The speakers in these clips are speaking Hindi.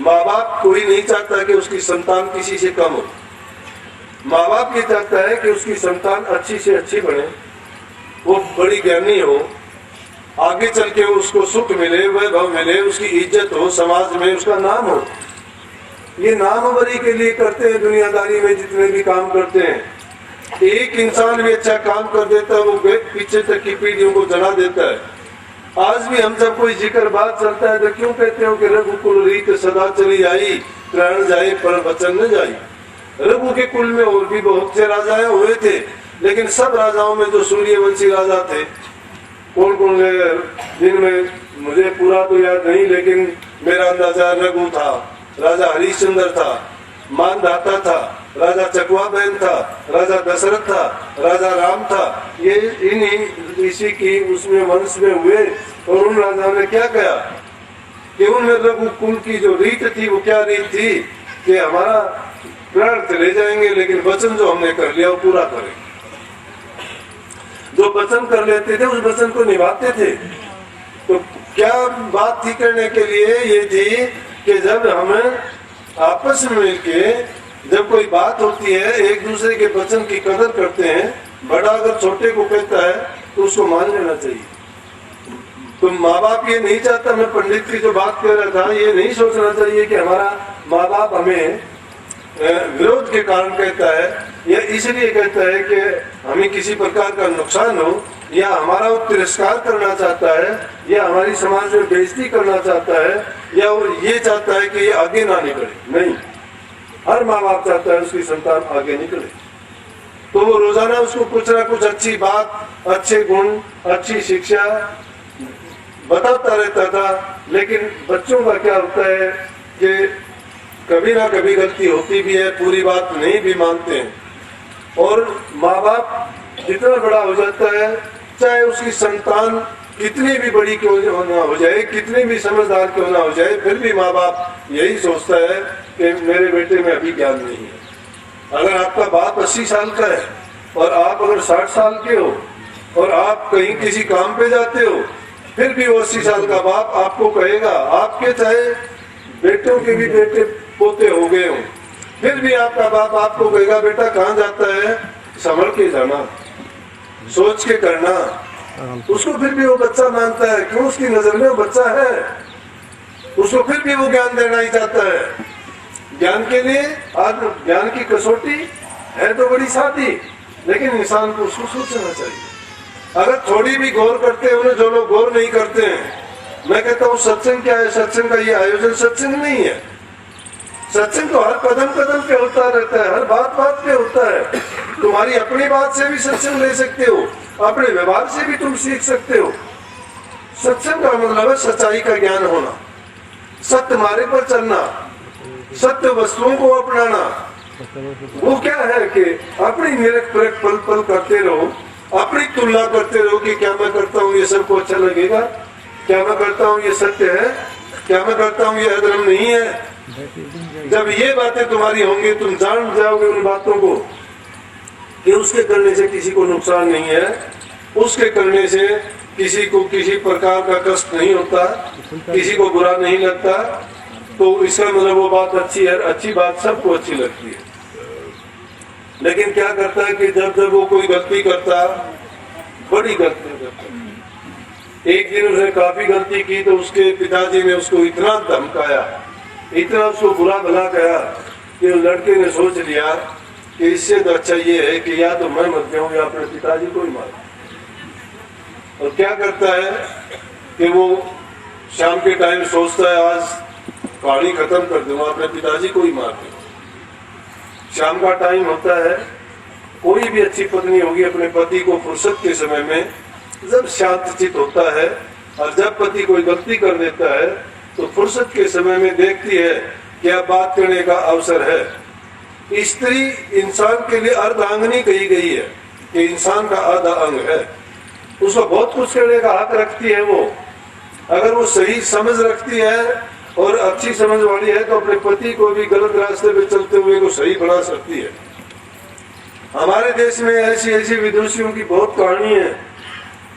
माँ बाप कोई नहीं चाहता कि उसकी संतान किसी से कम हो। माँ बाप ये चाहता है कि उसकी संतान अच्छी से अच्छी बने, वो बड़ी ज्ञानी हो, आगे चल के उसको सुख मिले, वैभव मिले, उसकी इज्जत हो, समाज में उसका नाम हो। ये नामवरी के लिए करते हैं दुनियादारी में जितने भी काम करते हैं। एक इंसान भी अच्छा काम कर देता है, वो पीछे तक की पीढ़ियों को जला देता है। आज भी हम जब कोई जिक्र बात चलता है तो क्यों कहते हो कि रघुकुल रीत सदा चली आई, प्राण जाए पर वचन न जाई। रघु के कुल में और भी बहुत से राजाएं हुए थे, लेकिन सब राजाओं में जो सूर्यवंशी राजा थे, कौन कौन जिनमें मुझे पूरा तो याद नहीं, लेकिन मेरा अंदाजा रघु था, राजा हरिश्चंद्र था, मानधाता था, राजा चकवा बैन था, राजा दशरथ था, राजा राम था। ये इन्हीं ऋषि की उसमें वंश में हुए। और उन राजाओं ने क्या कहा कि उनमें रघुकुल की जो रीत थी वो क्या रीत थी कि हमारा प्राण चले जाएंगे, लेकिन वचन जो हमने कर लिया वो पूरा करें। जो वचन कर लेते थे उस वचन को निभाते थे। तो क्या बात थी करने के लिए, ये थी कि जब हम आपस में मिलके जब कोई बात होती है, एक दूसरे के वचन की कदर करते हैं। बड़ा अगर छोटे को कहता है तो उसको मान लेना चाहिए। तो माँ बाप ये नहीं चाहता, मैं पंडित की जो बात कर रहा था, ये नहीं सोचना चाहिए कि हमारा माँ बाप हमें विरोध के कारण कहता है या इसलिए कहता है कि हमें किसी प्रकार का नुकसान हो, या हमारा वो तिरस्कार करना चाहता है, या हमारी समाज में बेइज्जती करना चाहता है, या वो ये चाहता है कि ये आगे ना निकले। नहीं, हर माँ बाप चाहता है उसकी संतान आगे निकले। तो वो रोजाना उसको कुछ ना कुछ अच्छी बात, अच्छे गुण, अच्छी शिक्षा बताता रहता था। लेकिन बच्चों का क्या होता है कि कभी ना कभी गलती होती भी है, पूरी बात नहीं भी मानते हैं। और माँ बाप जितना बड़ा हो जाता है, चाहे उसकी संतान कितनी भी बड़ी क्यों ना हो जाए, कितनी भी समझदार क्यों ना हो जाए, फिर भी माँ बाप यही सोचता है कि मेरे बेटे में अभी ज्ञान नहीं है। अगर आपका बाप 80 साल का है और आप अगर 60 साल के हो और आप कहीं किसी काम पे जाते हो, फिर भी वो 80 साल का बाप आपको कहेगा, आपके चाहे बेटों के भी बेटे पोते हो गए हो, फिर भी आपका बाप आपको कहेगा बेटा कहाँ जाता है, संभल के जाना, सोच के करना। उसको फिर भी वो बच्चा मानता है, क्यों? उसकी नजर में वो बच्चा है, उसको फिर भी वो ज्ञान देना ही चाहता है। ज्ञान के लिए आज ज्ञान की कसौटी है तो बड़ी सादी, लेकिन इंसान को उसको सोचना चाहिए। अगर थोड़ी भी गौर करते हैं, जो लोग गौर नहीं करते हैं, मैं कहता हूँ सत्संग क्या है? सत्संग का ये आयोजन सत्संग नहीं है। सत्संग तो हर कदम कदम पे होता रहता है, हर बात बात पे होता है। तुम्हारी अपनी बात से भी सत्संग ले सकते हो, अपने व्यवहार से भी तुम सीख सकते हो। सत्संग का मतलब है सच्चाई का ज्ञान होना, सत्य मार्ग पर चलना, सत्य वस्तुओं को अपनाना। वो क्या है कि अपनी निरख परख पल पल करते रहो, अपनी तुलना करते रहो कि क्या मैं करता हूँ ये सबको अच्छा लगेगा, क्या मैं करता हूँ ये सत्य है, क्या मैं करता हूँ ये अधर्म नहीं है। जब ये बातें तुम्हारी होंगी, तुम जान जाओगे उन बातों को कि उसके करने से किसी को नुकसान नहीं है, उसके करने से किसी को किसी प्रकार का कष्ट नहीं होता, किसी को बुरा नहीं लगता। तो इसका मतलब वो बात अच्छी है, अच्छी बात सबको अच्छी लगती है। लेकिन क्या करता है कि जब जब वो कोई गलती करता, बड़ी गलती करता, एक दिन उसने काफी गलती की तो उसके पिताजी ने उसको इतना धमकाया, इतना उसको बुरा भला कहा कि लड़के ने सोच लिया कि इससे तो अच्छा ये है कि या तो मैं मर जाऊं या अपने पिताजी को ही मारूं। और क्या करता है कि वो शाम के टाइम सोचता है आज कहानी खत्म कर दूंगा, अपने पिताजी को ही मार दूंगा। शाम का टाइम होता है, कोई भी अच्छी पत्नी होगी अपने पति को फुर्सत के समय में जब शांत चित होता है और जब पति कोई गलती कर देता है तो फुर्सत के समय में देखती है क्या बात करने का अवसर है। स्त्री इंसान के लिए अर्धांगिनी कही गई है कि इंसान का आधा अंग है, उसको बहुत कुछ करने का हक रखती है। वो अगर वो सही समझ रखती है और अच्छी समझ वाली है तो अपने पति को भी गलत रास्ते पे चलते हुए को सही बना सकती है। हमारे देश में ऐसी ऐसी विदुषियों की बहुत कहानी है।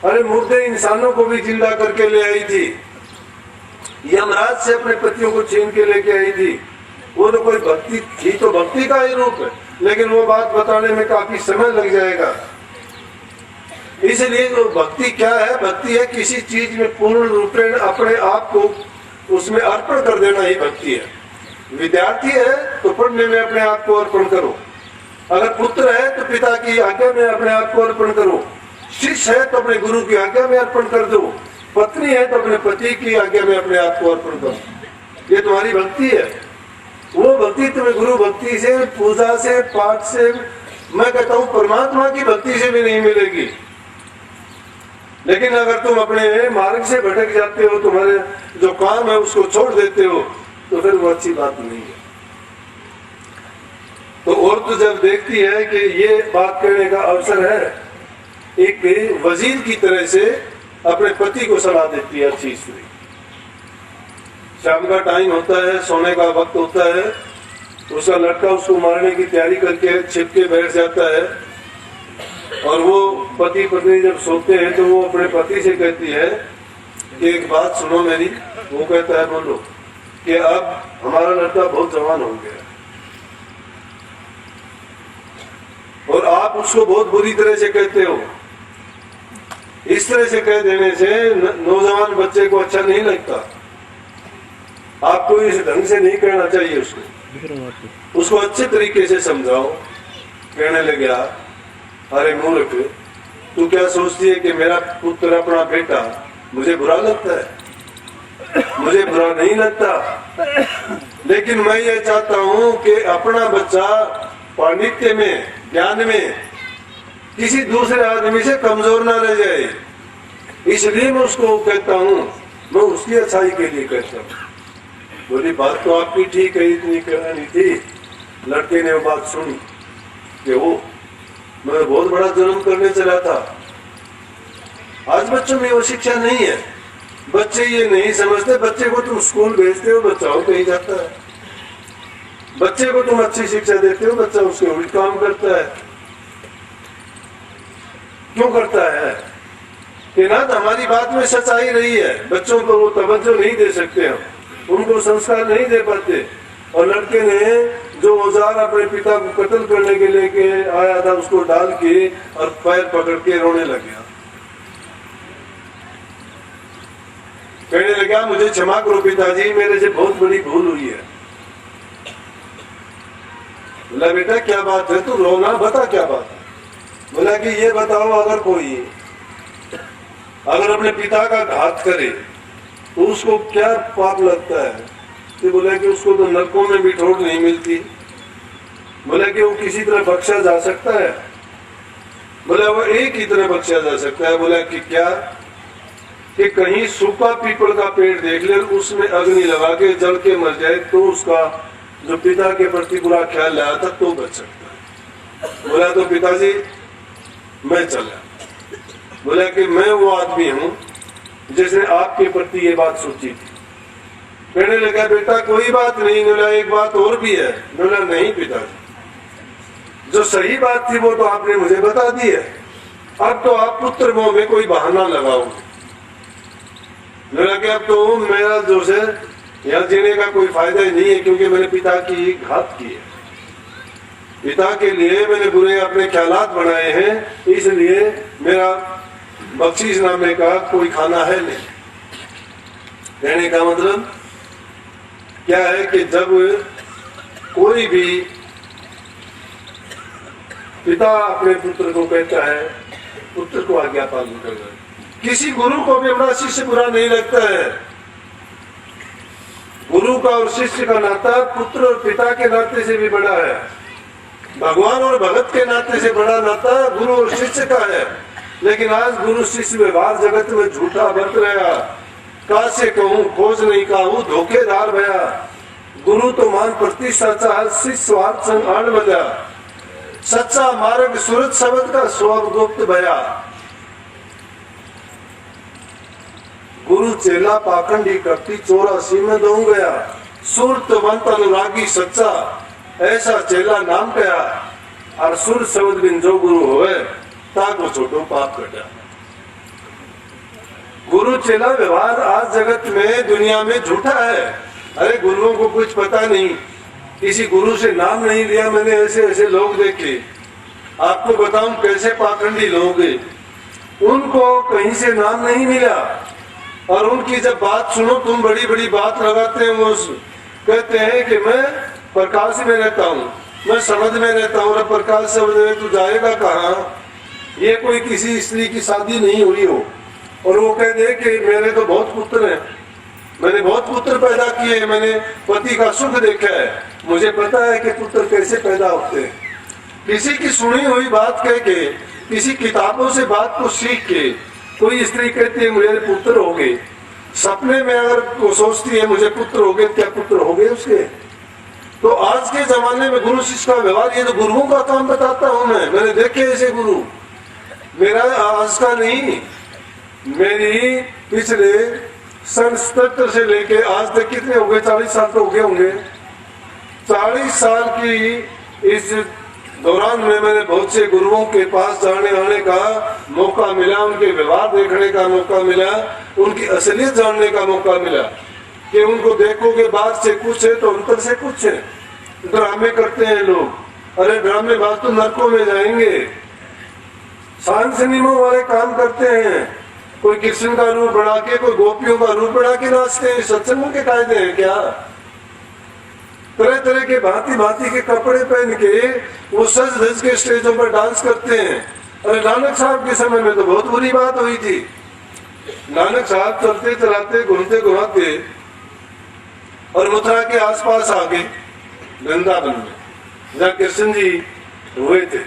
अरे मुर्दे इंसानों को भी जिंदा करके ले आई थी। यमराज से अपने पतियों को छीन के लेके आई थी। वो तो कोई भक्ति थी, तो भक्ति का ही रूप है, लेकिन वो बात बताने में काफी समय लग जाएगा। इसलिए जो भक्ति क्या है, भक्ति है किसी चीज में पूर्ण रूप में अपने आप को उसमें अर्पण कर देना ही भक्ति है। विद्यार्थी है तो पढ़ने में अपने आप को अर्पण करो, अगर पुत्र है तो पिता की आज्ञा में अपने आप को अर्पण करो, शिष्य है तो अपने गुरु की आज्ञा में अर्पण कर दो, पत्नी है तो अपने पति की आज्ञा में अपने आप को अर्पण करो। ये तुम्हारी भक्ति है। वो भक्ति तुम्हें गुरु भक्ति से, पूजा से, पाठ से, मैं कहता हूँ परमात्मा की भक्ति से भी नहीं मिलेगी। लेकिन अगर तुम अपने मार्ग से भटक जाते हो, तुम्हारे जो काम है उसको छोड़ देते हो, तो फिर वो अच्छी बात नहीं है। तो औरत जब देखती है कि ये बात करने का अवसर है, एक वजीर की तरह से अपने पति को सलाह देती है अच्छी स्त्री। शाम का टाइम होता है, सोने का वक्त होता है, उसका लड़का उसको मारने की तैयारी करके छिप के बैठ जाता है, और वो पति पत्नी जब सोते हैं तो वो अपने पति से कहती है कि एक बात सुनो मेरी। वो कहता है बोलो, कि अब हमारा लड़का बहुत जवान हो गया और आप उसको बहुत बुरी तरह से कहते हो। इस तरह से कह देने से नौजवान बच्चे को अच्छा नहीं लगता। आपको इस ढंग से नहीं कहना चाहिए उसको अच्छे तरीके से समझाओ। कहने लगा, अरे मूर्ख, तू क्या सोचती है कि मेरा पुत्र, अपना बेटा मुझे बुरा लगता है? मुझे बुरा नहीं लगता, लेकिन मैं ये चाहता हूँ कि अपना बच्चा पांडित्य में, ज्ञान में किसी दूसरे आदमी से कमजोर ना रह जाए। इसलिए मैं उसको कहता हूँ, मैं उसकी अच्छाई के लिए कहता हूँ। बोली, बात तो आपकी ठीक है, इतनी कहनी थी। लड़के ने वो बात सुनी कि वो मैं बहुत बड़ा जुर्म करने चला था। आज बच्चों में वो शिक्षा नहीं है, बच्चे ये नहीं समझते। बच्चे को तुम स्कूल भेजते हो, बच्चा हो कहीं जाता है। बच्चे को तुम अच्छी शिक्षा देते हो, बच्चा उसके उल्ट काम करता है। क्यों करता है? कि ना तो हमारी बात में सच्चाई रही है, बच्चों को वो तवज्जो नहीं दे सकते, हम उनको संस्कार नहीं दे पाते। और लड़के ने जो औजार अपने पिता को कत्ल करने के लेके आया था, उसको डाल के और पैर पकड़ के रोने लग गया। कहने लगा, मुझे क्षमा करो पिताजी, मेरे से बहुत बड़ी भूल हुई है। बोला, बेटा क्या बात है, तू रोना, बता क्या बात है। बोला कि ये बताओ, अगर अपने पिता का घात करे तो उसको क्या पाप लगता है? तो बोला कि उसको तो नरकों में भी ठोड़ नहीं मिलती। बोला कि वो किसी तरह बख्शा जा सकता है? बोला वो एक ही तरह बख्शा जा सकता है। बोला कि क्या? कि कहीं सूखा पीपल का पेड़ देख ले, उसमें अग्नि लगा के जल के मर जाए तो उसका जो पिता के प्रति बुरा ख्याल लाया था तो बच सकता है। बोला तो पिताजी मैं चला। बोला कि मैं वो आदमी हूँ जिसने आपके प्रति ये बात सोची थी। कहने लगा, बेटा कोई बात नहीं। बोला, एक बात और भी है। बोला, नहीं पिताजी, जो सही बात थी वो तो आपने मुझे बता दी है, अब तो आप पुत्र मोह में कोई बहाना लगाओगे। बोला कि अब तो मेरा जो है यहाँ जीने का कोई फायदा ही नहीं है, क्योंकि मैंने पिता की घात की है। पिता के लिए मैंने बुरे अपने ख्यालात बनाए हैं, इसलिए मेरा बख्शीश नामे का कोई खाना है नहीं। कहने का मतलब क्या है कि जब कोई भी पिता अपने पुत्र को कहता है, पुत्र को आज्ञा पालन करना। किसी गुरु को भी अपना शिष्य बुरा नहीं लगता है। गुरु का और शिष्य का नाता पुत्र और पिता के नाते से भी बड़ा है। भगवान और भगत के नाते से बड़ा नाता गुरु और शिष्य का है। लेकिन आज गुरु शिष्य व्यवहार जगत में झूठा बरत रहा। का से कहूं खोज नहीं कहूं, धोखेदार भया। गुरु तो मान प्रति सच्चा, शिष्य स्वार्थ संग आड़ बजा। सच्चा मार्ग सूरज शब्द का स्वर गुप्त भया। गुरु चेला पाखंडी कपटी 84 में दो गया। सुरतवंत अनुरागी सच्चा, ऐसा चेला नाम कया। और सुर शब्द बिन जो गुरु होए, ताको छोटो पाप कटा। गुरु चेला व्यवहार आज जगत में दुनिया में झूठा है। अरे गुरुओं को कुछ पता नहीं, किसी गुरु से नाम नहीं लिया मैंने। ऐसे ऐसे लोग देखे, आपको बताऊं कैसे पाखंडी लोग हैं, उनको कहीं से नाम नहीं मिला और उनकी जब बात सुनो तुम बड़ी बड़ी बात लगाते हैं। वो कहते हैं कि मैं प्रकाश में रहता हूँ, मैं समझ में रहता हूँ। और प्रकाश समझ में तू जाएगा कहाँ? ये कोई किसी स्त्री की शादी नहीं हुई हो और वो कह दे कि मेरे तो बहुत पुत्र हैं, मैंने बहुत पुत्र पैदा किए, मैंने पति का सुख देखा है, मुझे पता है कि पुत्र कैसे पैदा होते हैं। किसी की सुनी हुई बात कह के, किसी किताबों से बात को सीख के कोई स्त्री कहती है मेरे पुत्र हो गए, सपने में अगर वो सोचती है मुझे पुत्र हो गए, क्या पुत्र हो गए उसके? तो आज के जमाने में गुरु शिष्य का व्यवहार, ये तो गुरुओं का काम बताता हूं मैंने देखे ऐसे गुरु। मेरा आज का नहीं, मेरी पिछले सन 77 से लेके आज तक कितने हो गए, 40 साल तो हो गए होंगे। 40 साल की इस दौरान में मैंने बहुत से गुरुओं के पास जाने आने का मौका मिला, उनके व्यवहार देखने का मौका मिला, उनकी असलियत जानने का मौका मिला कि उनको देखोगे बाहर से कुछ है तो अंतर से कुछ है। ड्रामे करते हैं लोग, अरे ड्रामेबाज तो नरकों में जाएंगे। शांत सिनेमा वाले काम करते हैं, कोई कृष्ण का रूप बना के, कोई गोपियों का रूप बना के नाचते हैं। सत्संगों के कायदे हैं क्या? तरह तरह के भांति भांति के कपड़े पहन के वो सज धज के स्टेजों पर डांस करते हैं। अरे नानक साहब के समय में तो बहुत बुरी बात हुई थी। नानक साहब चलते चलाते घूमते घुमाते और मथुरा के आसपास आ गए वृंदावन में, जहाँ कृष्ण जी हुए थे।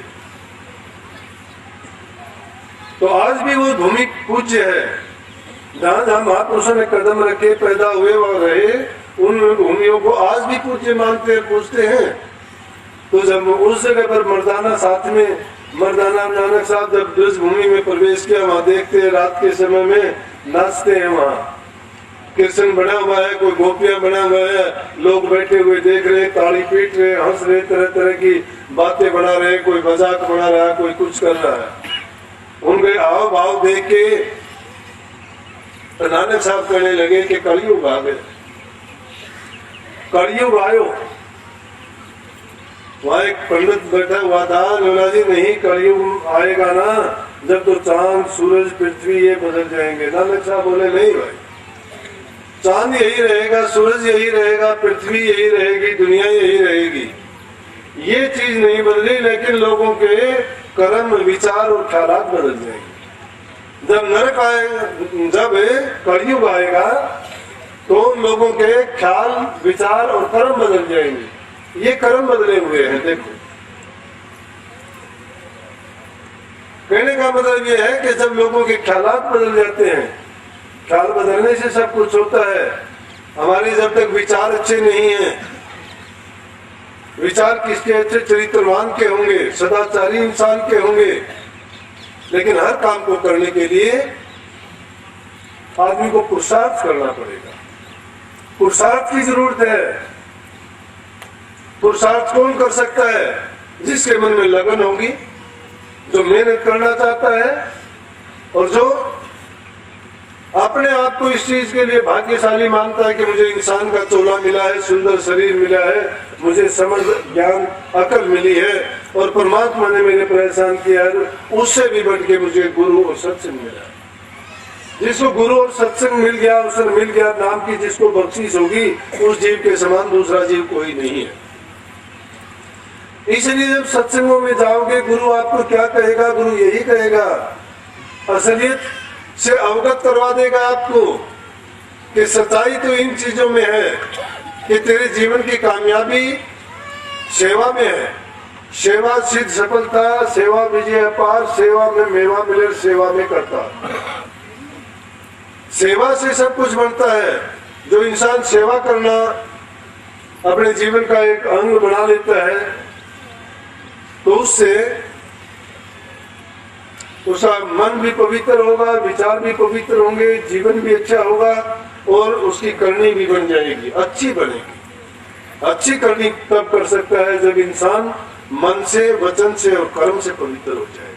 तो आज भी वो भूमि पूज्य है, जहाँ जहाँ महापुरुषों ने कदम रखे, पैदा हुए और रहे, उन भूमियों को आज भी पूज्य मानते हैं, पूजते हैं। तो जब उस जगह पर मर्दाना साथ में, मर्दाना नानक साहब जब ब्रज भूमि में प्रवेश किया, वहां देखते हैं रात के समय में नाचते हैं, वहाँ कृष्ण बना हुआ है, कोई गोपियां बना हुआ है, लोग बैठे हुए देख रहे, ताली पीट रहे, हंस रहे, तरह तरह की बातें बना रहे, कोई मजाक बना रहा है, कोई कुछ कर रहा है। उनके हाव भाव देख के नानक साहब कहने लगे कि कलयुग आ गए, कलयुग आयो। वहां एक पंडित बैठा हुआ था, लोला जी नहीं कलयुग आएगा ना जब तो चांद सूरज पृथ्वी ये बदल जाएंगे। नानक साहब बोले नहीं भाई, चांद यही रहेगा, सूरज यही रहेगा, पृथ्वी यही रहेगी, दुनिया यही रहेगी, ये चीज नहीं बदली, लेकिन लोगों के कर्म विचार और ख्यालात बदल जाएंगे। जब नरक आएगा, जब कलयुग आएगा तो लोगों के ख्याल विचार और कर्म बदल जाएंगे। ये कर्म बदले हुए हैं। देखो कहने का मतलब ये है कि जब लोगों के ख्यालात बदल जाते हैं, ख्याल बदलने से सब कुछ होता है। हमारे जब तक विचार अच्छे नहीं हैं, विचार किसके अच्छे, चरित्रवान के होंगे, सदाचारी इंसान के होंगे, लेकिन हर काम को करने के लिए आदमी को पुरुषार्थ करना पड़ेगा। पुरुषार्थ की जरूरत है। पुरुषार्थ कौन कर सकता है? जिसके मन में लगन होगी, जो मेहनत करना चाहता है और जो अपने आप को इस चीज के लिए भाग्यशाली मानता है कि मुझे इंसान का चोला मिला है, सुंदर शरीर मिला है, मुझे समझ ज्ञान अकल मिली है और परमात्मा ने मेरे पर एहसान किया है, उससे भी बढ़ के मुझे गुरु और सत्संग मिला। जिसको गुरु और सत्संग मिल गया, अवसर मिल गया, नाम की जिसको बख्शीश होगी, उस जीव के समान दूसरा जीव कोई नहीं है। इसलिए जब सत्संगों में जाओगे, गुरु आपको क्या कहेगा? गुरु यही कहेगा, असलियत से अवगत करवा देगा आपको कि सच्चाई तो इन चीजों में है कि तेरे जीवन की कामयाबी सेवा में है। सेवा सिद्ध सफलता, सेवा विजय अपार, सेवा में मेवा मिले, सेवा में करता। सेवा से सब कुछ बनता है। जो इंसान सेवा करना अपने जीवन का एक अंग बना लेता है तो उससे उसका मन भी पवित्र होगा, विचार भी पवित्र होंगे, जीवन भी अच्छा होगा और उसकी करनी भी बन जाएगी, अच्छी बनेगी। अच्छी करनी तब कर सकता है जब इंसान मन से, वचन से और कर्म से पवित्र हो जाए।